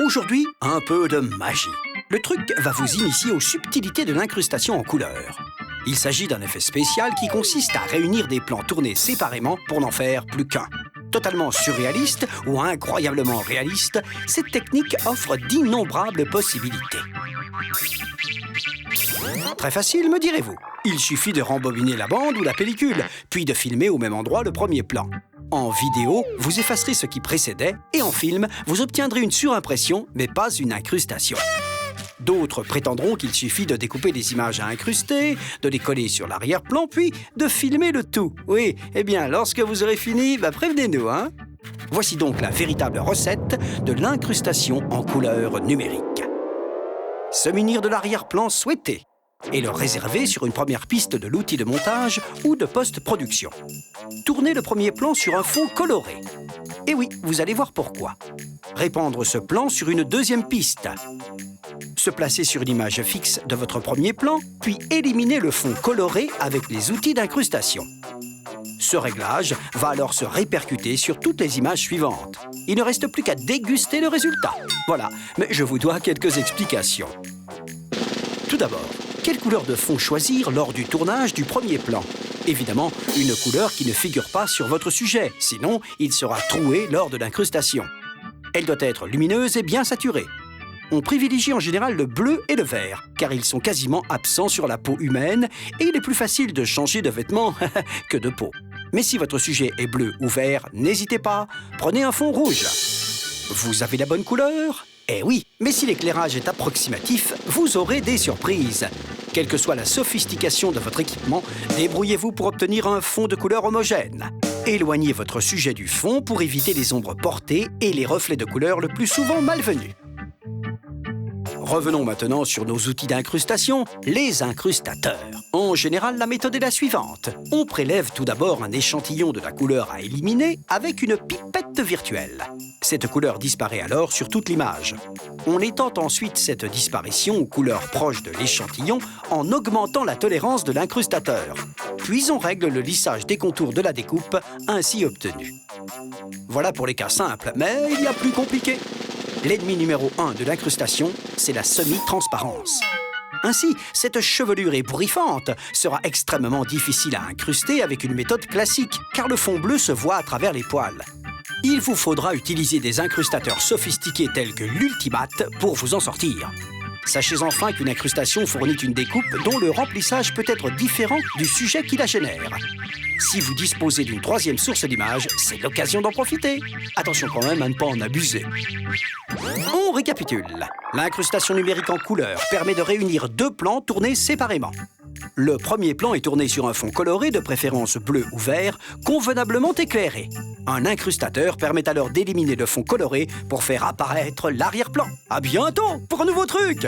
Aujourd'hui, un peu de magie. Le truc va vous initier aux subtilités de l'incrustation en couleur. Il s'agit d'un effet spécial qui consiste à réunir des plans tournés séparément pour n'en faire plus qu'un. Totalement surréaliste ou incroyablement réaliste, cette technique offre d'innombrables possibilités. Très facile, me direz-vous. Il suffit de rembobiner la bande ou la pellicule, puis de filmer au même endroit le premier plan. En vidéo, vous effacerez ce qui précédait, et en film, vous obtiendrez une surimpression, mais pas une incrustation. D'autres prétendront qu'il suffit de découper des images à incruster, de les coller sur l'arrière-plan, puis de filmer le tout. Oui, eh bien, lorsque vous aurez fini, prévenez-nous, hein? Voici donc la véritable recette de l'incrustation en couleur numérique. Se munir de l'arrière-plan souhaité et le réserver sur une première piste de l'outil de montage ou de post-production. Tournez le premier plan sur un fond coloré. Et oui, vous allez voir pourquoi. Répandre ce plan sur une deuxième piste. Se placer sur une image fixe de votre premier plan, puis éliminer le fond coloré avec les outils d'incrustation. Ce réglage va alors se répercuter sur toutes les images suivantes. Il ne reste plus qu'à déguster le résultat. Voilà, mais je vous dois quelques explications. Tout d'abord, quelle couleur de fond choisir lors du tournage du premier plan? Évidemment, une couleur qui ne figure pas sur votre sujet, sinon il sera troué lors de l'incrustation. Elle doit être lumineuse et bien saturée. On privilégie en général le bleu et le vert, car ils sont quasiment absents sur la peau humaine et il est plus facile de changer de vêtements que de peau. Mais si votre sujet est bleu ou vert, n'hésitez pas, prenez un fond rouge. Vous avez la bonne couleur? Eh oui, mais si l'éclairage est approximatif, vous aurez des surprises. Quelle que soit la sophistication de votre équipement, débrouillez-vous pour obtenir un fond de couleur homogène. Éloignez votre sujet du fond pour éviter les ombres portées et les reflets de couleur le plus souvent malvenus. Revenons maintenant sur nos outils d'incrustation, les incrustateurs. En général, la méthode est la suivante. On prélève tout d'abord un échantillon de la couleur à éliminer avec une pipette virtuelle. Cette couleur disparaît alors sur toute l'image. On étend ensuite cette disparition aux couleurs proches de l'échantillon en augmentant la tolérance de l'incrustateur. Puis on règle le lissage des contours de la découpe ainsi obtenue. Voilà pour les cas simples, mais il y a plus compliqué. L'ennemi numéro 1 de l'incrustation, c'est la semi-transparence. Ainsi, cette chevelure ébouriffante sera extrêmement difficile à incruster avec une méthode classique, car le fond bleu se voit à travers les poils. Il vous faudra utiliser des incrustateurs sophistiqués tels que l'Ultimate pour vous en sortir. Sachez enfin qu'une incrustation fournit une découpe dont le remplissage peut être différent du sujet qui la génère. Si vous disposez d'une troisième source d'image, c'est l'occasion d'en profiter. Attention quand même à ne pas en abuser. On récapitule. L'incrustation numérique en couleur permet de réunir deux plans tournés séparément. Le premier plan est tourné sur un fond coloré, de préférence bleu ou vert, convenablement éclairé. Un incrustateur permet alors d'éliminer le fond coloré pour faire apparaître l'arrière-plan. À bientôt pour un nouveau truc!